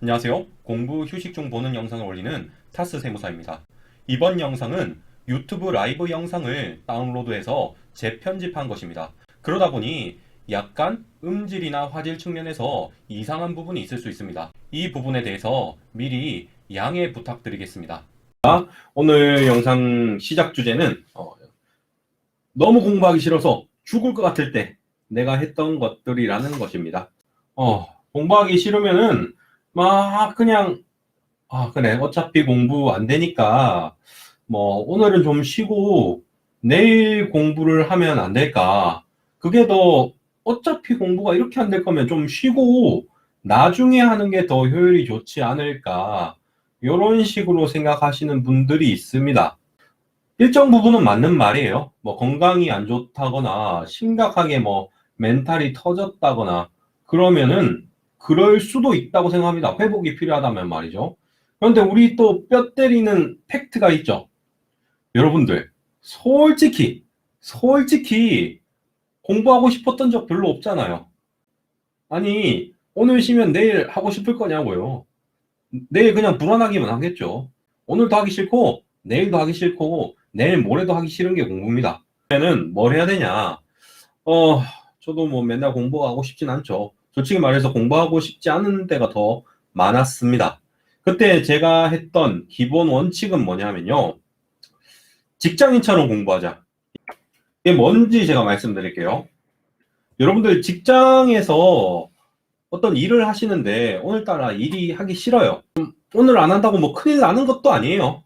안녕하세요. 공부 휴식 중 보는 영상을 올리는 타스 세무사입니다. 이번 영상은 유튜브 라이브 영상을 다운로드해서 재편집한 것입니다. 그러다 보니 약간 음질이나 화질 측면에서 이상한 부분이 있을 수 있습니다. 이 부분에 대해서 미리 양해 부탁드리겠습니다. 오늘 영상 시작 주제는 너무 공부하기 싫어서 죽을 것 같을 때 내가 했던 것들이라는 것입니다. 공부하기 싫으면은 막 그냥 그래 어차피 공부 안 되니까 뭐 오늘은 좀 쉬고 내일 공부를 하면 안 될까? 그게 더 어차피 공부가 이렇게 안 될 거면 좀 쉬고 나중에 하는 게 더 효율이 좋지 않을까? 이런 식으로 생각하시는 분들이 있습니다. 일정 부분은 맞는 말이에요. 뭐 건강이 안 좋다거나 심각하게 뭐 멘탈이 터졌다거나 그러면은 그럴 수도 있다고 생각합니다. 회복이 필요하다면 말이죠. 그런데 우리 또 뼈 때리는 팩트가 있죠. 여러분들 솔직히 공부하고 싶었던 적 별로 없잖아요. 아니 오늘 쉬면 내일 하고 싶을 거냐고요. 내일 그냥 불안하기만 하겠죠. 오늘도 하기 싫고 내일도 하기 싫고 내일 모레도 하기 싫은 게 공부입니다. 그러면은 뭘 해야 되냐? 저도 뭐 맨날 공부하고 싶진 않죠. 솔직히 말해서 공부하고 싶지 않은 때가 더 많았습니다. 그때 제가 했던 기본 원칙은 뭐냐면요. 직장인처럼 공부하자. 이게 뭔지 제가 말씀드릴게요. 여러분들 직장에서 어떤 일을 하시는데 오늘따라 일이 하기 싫어요. 오늘 안 한다고 뭐 큰일 나는 것도 아니에요.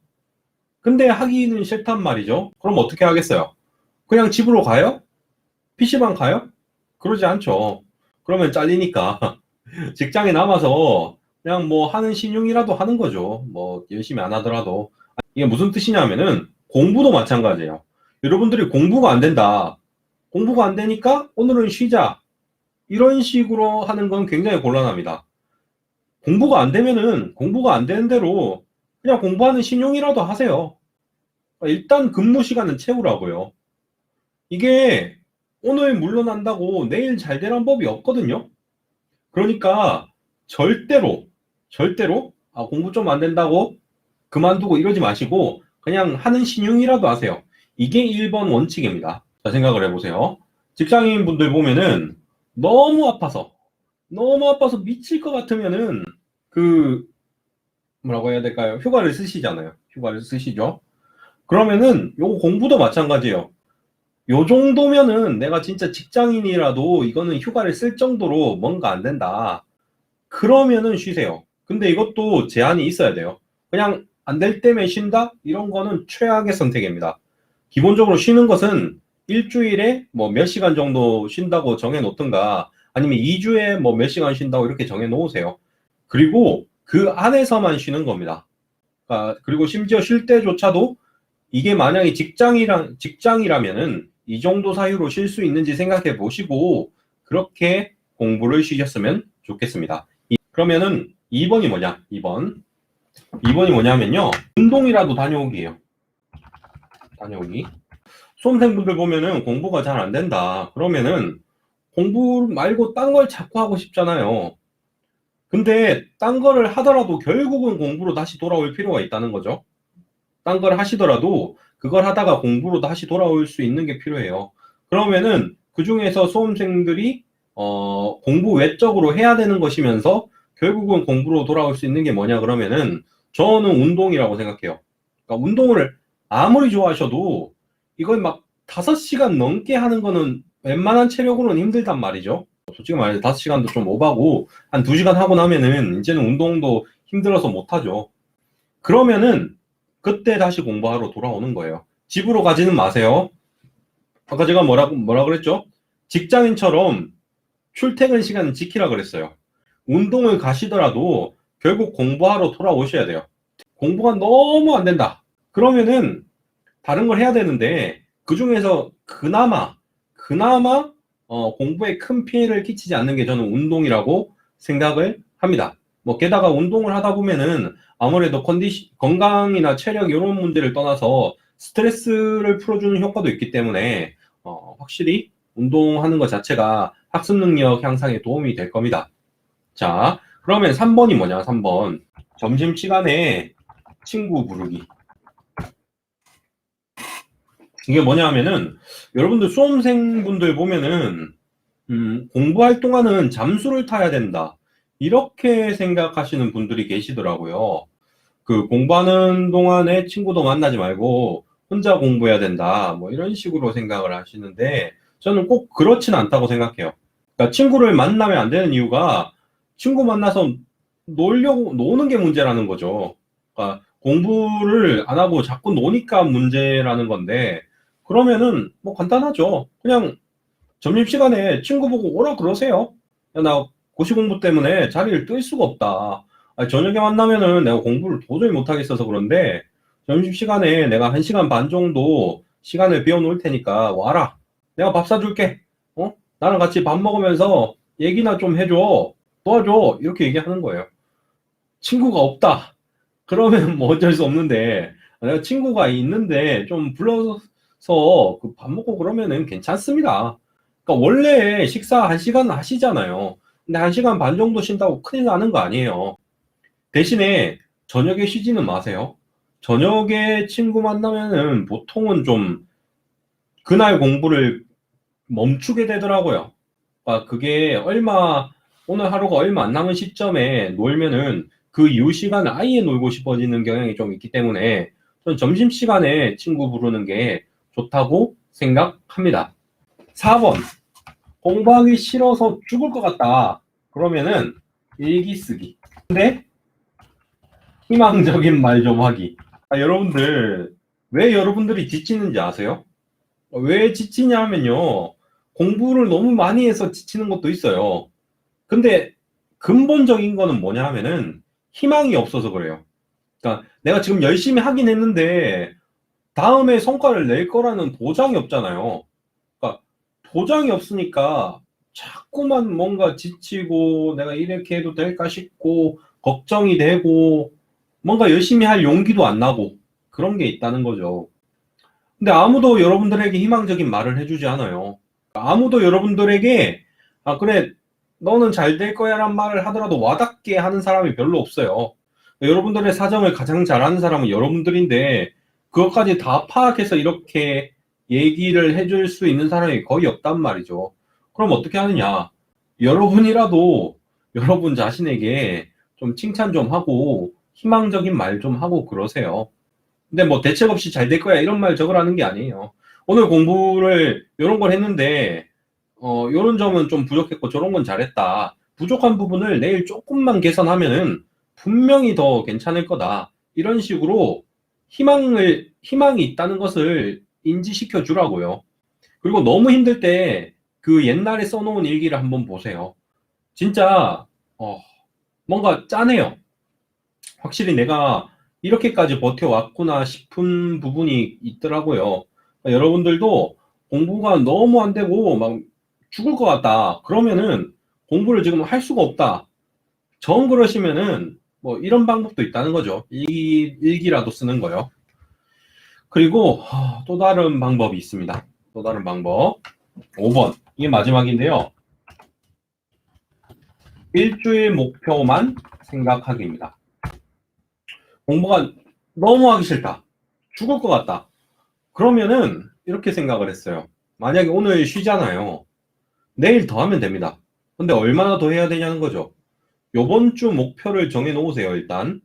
근데 하기는 싫단 말이죠. 그럼 어떻게 하겠어요? 그냥 집으로 가요? PC방 가요? 그러지 않죠. 그러면 잘리니까 직장에 남아서 그냥 뭐 하는 신용이라도 하는 거죠. 뭐 열심히 안 하더라도. 이게 무슨 뜻이냐면은 공부도 마찬가지예요. 여러분들이 공부가 안 된다. 공부가 안 되니까 오늘은 쉬자. 이런 식으로 하는 건 굉장히 곤란합니다. 공부가 안 되면은 공부가 안 되는 대로 그냥 공부하는 신용이라도 하세요. 일단 근무 시간은 채우라고요. 이게 오늘 물러난다고 내일 잘 되란 법이 없거든요. 그러니까 절대로 공부 좀 안 된다고 그만두고 이러지 마시고 그냥 하는 신용이라도 하세요. 이게 1번 원칙입니다. 자, 생각을 해보세요. 직장인 분들 보면은 너무 아파서 미칠 것 같으면은 그 뭐라고 해야 될까요? 휴가를 쓰시잖아요. 휴가를 쓰시죠. 그러면은 요거 공부도 마찬가지예요. 요 정도면은 내가 진짜 직장인이라도 이거는 휴가를 쓸 정도로 뭔가 안 된다. 그러면은 쉬세요. 근데 이것도 제한이 있어야 돼요. 그냥 안 될 때면 쉰다? 이런 거는 최악의 선택입니다. 기본적으로 쉬는 것은 일주일에 뭐 몇 시간 정도 쉰다고 정해 놓든가 아니면 2주에 뭐 몇 시간 쉰다고 이렇게 정해 놓으세요. 그리고 그 안에서만 쉬는 겁니다. 그리고 심지어 쉴 때조차도 이게 만약에 직장이라면은 이 정도 사유로 쉴 수 있는지 생각해 보시고 그렇게 공부를 쉬셨으면 좋겠습니다. 그러면은 2번이 뭐냐? 2번이 뭐냐면요. 운동이라도 다녀오기예요. 다녀오기. 수험생분들 보면은 공부가 잘 안 된다. 그러면은 공부 말고 딴 걸 자꾸 하고 싶잖아요. 근데 딴 거를 하더라도 결국은 공부로 다시 돌아올 필요가 있다는 거죠. 딴 걸 하시더라도 그걸 하다가 공부로 다시 돌아올 수 있는 게 필요해요. 그러면은 그 중에서 수험생들이 공부 외적으로 해야 되는 것이면서 결국은 공부로 돌아올 수 있는 게 뭐냐 그러면은 저는 운동이라고 생각해요. 그러니까 운동을 아무리 좋아하셔도 이걸 막 5시간 넘게 하는 거는 웬만한 체력으로는 힘들단 말이죠. 솔직히 말해서 5시간도 좀 오바고 한 2시간 하고 나면은 이제는 운동도 힘들어서 못하죠. 그러면은 그때 다시 공부하러 돌아오는 거예요. 집으로 가지는 마세요. 아까 제가 뭐라 그랬죠? 직장인처럼 출퇴근 시간은 지키라 그랬어요. 운동을 가시더라도 결국 공부하러 돌아오셔야 돼요. 공부가 너무 안 된다. 그러면은 다른 걸 해야 되는데 그 중에서 그나마 공부에 큰 피해를 끼치지 않는 게 저는 운동이라고 생각을 합니다. 뭐 게다가 운동을 하다 보면은 아무래도 건강이나 체력 이런 문제를 떠나서 스트레스를 풀어주는 효과도 있기 때문에 확실히 운동하는 것 자체가 학습 능력 향상에 도움이 될 겁니다. 자, 그러면 3번이 뭐냐, 3번. 점심시간에 친구 부르기. 이게 뭐냐 하면은, 여러분들 수험생분들 보면은, 공부활동하는 잠수를 타야 된다. 이렇게 생각하시는 분들이 계시더라고요. 그 공부하는 동안에 친구도 만나지 말고 혼자 공부해야 된다. 뭐 이런 식으로 생각을 하시는데 저는 꼭 그렇진 않다고 생각해요. 그러니까 친구를 만나면 안 되는 이유가 친구 만나서 노는 게 문제라는 거죠. 그러니까 공부를 안 하고 자꾸 노니까 문제라는 건데 그러면은 뭐 간단하죠. 그냥 점심시간에 친구 보고 오라 그러세요. 야, 나 고시 공부 때문에 자리를 뜰 수가 없다. 아니, 저녁에 만나면은 내가 공부를 도저히 못하겠어서 그런데 점심시간에 내가 1시간 반 정도 시간을 비워놓을 테니까 와라. 내가 밥 사줄게. 나랑 같이 밥 먹으면서 얘기나 좀 해줘. 도와줘. 이렇게 얘기하는 거예요. 친구가 없다. 그러면 뭐 어쩔 수 없는데 내가 친구가 있는데 좀 불러서 그 밥 먹고 그러면은 괜찮습니다. 그러니까 원래 식사 1시간 하시잖아요. 근데 1시간 반 정도 쉰다고 큰일 나는 거 아니에요. 대신에 저녁에 쉬지는 마세요. 저녁에 친구 만나면은 보통은 좀 그날 공부를 멈추게 되더라고요. 그러니까 그게 오늘 하루가 얼마 안 남은 시점에 놀면은 그 이후 시간을 아예 놀고 싶어지는 경향이 좀 있기 때문에 전 점심시간에 친구 부르는 게 좋다고 생각합니다. 4번. 공부하기 싫어서 죽을 것 같다. 그러면은 일기 쓰기. 근데 희망적인 말 좀 하기. 여러분들, 왜 여러분들이 지치는지 아세요? 왜 지치냐 하면요. 공부를 너무 많이 해서 지치는 것도 있어요. 근데 근본적인 거는 뭐냐 하면은 희망이 없어서 그래요. 그러니까 내가 지금 열심히 하긴 했는데 다음에 성과를 낼 거라는 보장이 없잖아요. 그러니까 보장이 없으니까 자꾸만 뭔가 지치고 내가 이렇게 해도 될까 싶고 걱정이 되고 뭔가 열심히 할 용기도 안 나고 그런 게 있다는 거죠. 근데 아무도 여러분들에게 희망적인 말을 해주지 않아요. 아무도 여러분들에게 그래 너는 잘 될 거야 라는 말을 하더라도 와닿게 하는 사람이 별로 없어요. 여러분들의 사정을 가장 잘 아는 사람은 여러분들인데 그것까지 다 파악해서 이렇게 얘기를 해줄 수 있는 사람이 거의 없단 말이죠. 그럼 어떻게 하느냐? 여러분이라도 여러분 자신에게 좀 칭찬 좀 하고 희망적인 말 좀 하고 그러세요. 근데 뭐 대책 없이 잘 될 거야 이런 말 적으라는 게 아니에요. 오늘 공부를 이런 걸 했는데 요런 점은 좀 부족했고 저런 건 잘했다. 부족한 부분을 내일 조금만 개선하면은 분명히 더 괜찮을 거다. 이런 식으로 희망이 있다는 것을 인지시켜 주라고요. 그리고 너무 힘들 때 그 옛날에 써놓은 일기를 한번 보세요. 진짜 뭔가 짠해요. 확실히 내가 이렇게까지 버텨왔구나 싶은 부분이 있더라고요. 여러분들도 공부가 너무 안 되고 막 죽을 것 같다. 그러면은 공부를 지금 할 수가 없다. 정 그러시면은 뭐 이런 방법도 있다는 거죠. 일기라도 쓰는 거요. 그리고 또 다른 방법이 있습니다. 또 다른 방법. 5번. 이게 마지막인데요. 일주일 목표만 생각하기입니다. 공부가 너무 하기 싫다. 죽을 것 같다. 그러면은 이렇게 생각을 했어요. 만약에 오늘 쉬잖아요. 내일 더 하면 됩니다. 근데 얼마나 더 해야 되냐는 거죠. 요번 주 목표를 정해 놓으세요, 일단.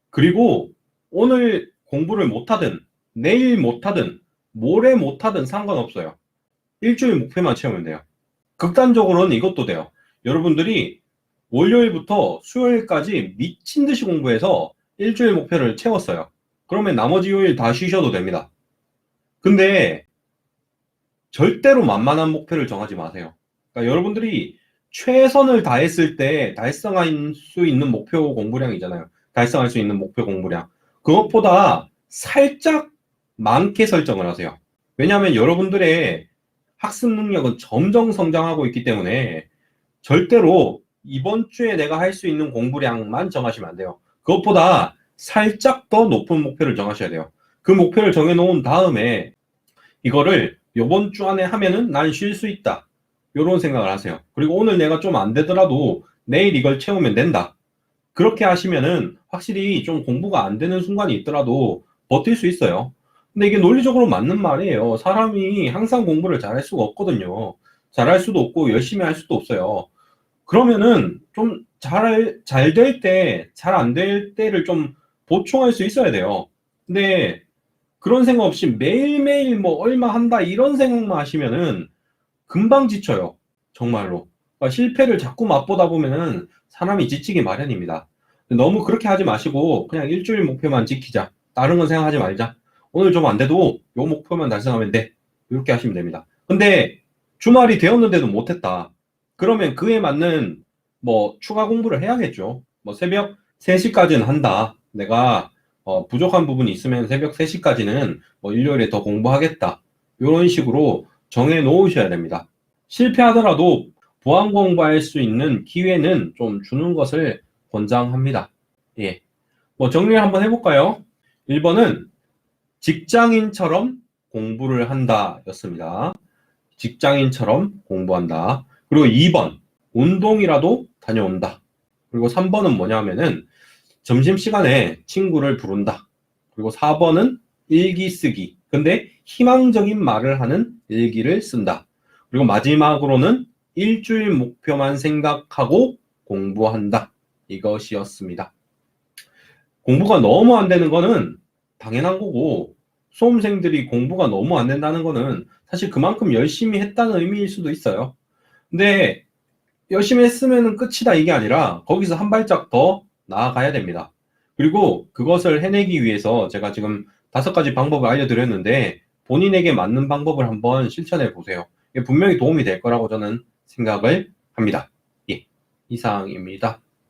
그리고 오늘 공부를 못하든, 내일 못하든, 모레 못하든 상관없어요. 일주일 목표만 채우면 돼요. 극단적으로는 이것도 돼요. 여러분들이 월요일부터 수요일까지 미친 듯이 공부해서 일주일 목표를 채웠어요. 그러면 나머지 요일 다 쉬셔도 됩니다. 근데 절대로 만만한 목표를 정하지 마세요. 그러니까 여러분들이 최선을 다했을 때 달성할 수 있는 목표 공부량이잖아요. 달성할 수 있는 목표 공부량. 그것보다 살짝 많게 설정을 하세요. 왜냐하면 여러분들의 학습 능력은 점점 성장하고 있기 때문에 절대로 이번 주에 내가 할 수 있는 공부량만 정하시면 안 돼요. 그것보다 살짝 더 높은 목표를 정하셔야 돼요. 그 목표를 정해놓은 다음에 이거를 이번 주 안에 하면은 난 쉴 수 있다. 이런 생각을 하세요. 그리고 오늘 내가 좀 안 되더라도 내일 이걸 채우면 된다. 그렇게 하시면은 확실히 좀 공부가 안 되는 순간이 있더라도 버틸 수 있어요. 근데 이게 논리적으로 맞는 말이에요. 사람이 항상 공부를 잘할 수가 없거든요. 잘할 수도 없고 열심히 할 수도 없어요. 그러면은 좀 잘 될 때, 잘 안 될 때를 좀 보충할 수 있어야 돼요. 근데 그런 생각 없이 매일매일 뭐 얼마 한다 이런 생각만 하시면은 금방 지쳐요. 정말로. 그러니까 실패를 자꾸 맛보다 보면은 사람이 지치기 마련입니다. 너무 그렇게 하지 마시고 그냥 일주일 목표만 지키자. 다른 건 생각하지 말자. 오늘 좀 안 돼도 요 목표만 달성하면 돼. 이렇게 하시면 됩니다. 근데 주말이 되었는데도 못했다. 그러면 그에 맞는 뭐 추가 공부를 해야겠죠. 뭐 새벽 3시까지는 한다. 내가 부족한 부분이 있으면 새벽 3시까지는 뭐 일요일에 더 공부하겠다. 이런 식으로 정해 놓으셔야 됩니다. 실패하더라도 보안 공부할 수 있는 기회는 좀 주는 것을 권장합니다. 예. 뭐 정리를 한번 해볼까요? 1번은 직장인처럼 공부를 한다 였습니다. 직장인처럼 공부한다. 그리고 2번, 운동이라도 다녀온다. 그리고 3번은 뭐냐면은 점심시간에 친구를 부른다. 그리고 4번은 일기 쓰기. 근데 희망적인 말을 하는 일기를 쓴다. 그리고 마지막으로는 일주일 목표만 생각하고 공부한다. 이것이었습니다. 공부가 너무 안 되는 거는 당연한 거고, 수험생들이 공부가 너무 안 된다는 거는 사실 그만큼 열심히 했다는 의미일 수도 있어요. 근데 열심히 했으면 끝이다 이게 아니라 거기서 한 발짝 더 나아가야 됩니다. 그리고 그것을 해내기 위해서 제가 지금 5가지 방법을 알려드렸는데 본인에게 맞는 방법을 한번 실천해 보세요. 이게 분명히 도움이 될 거라고 저는 생각을 합니다. 예, 이상입니다.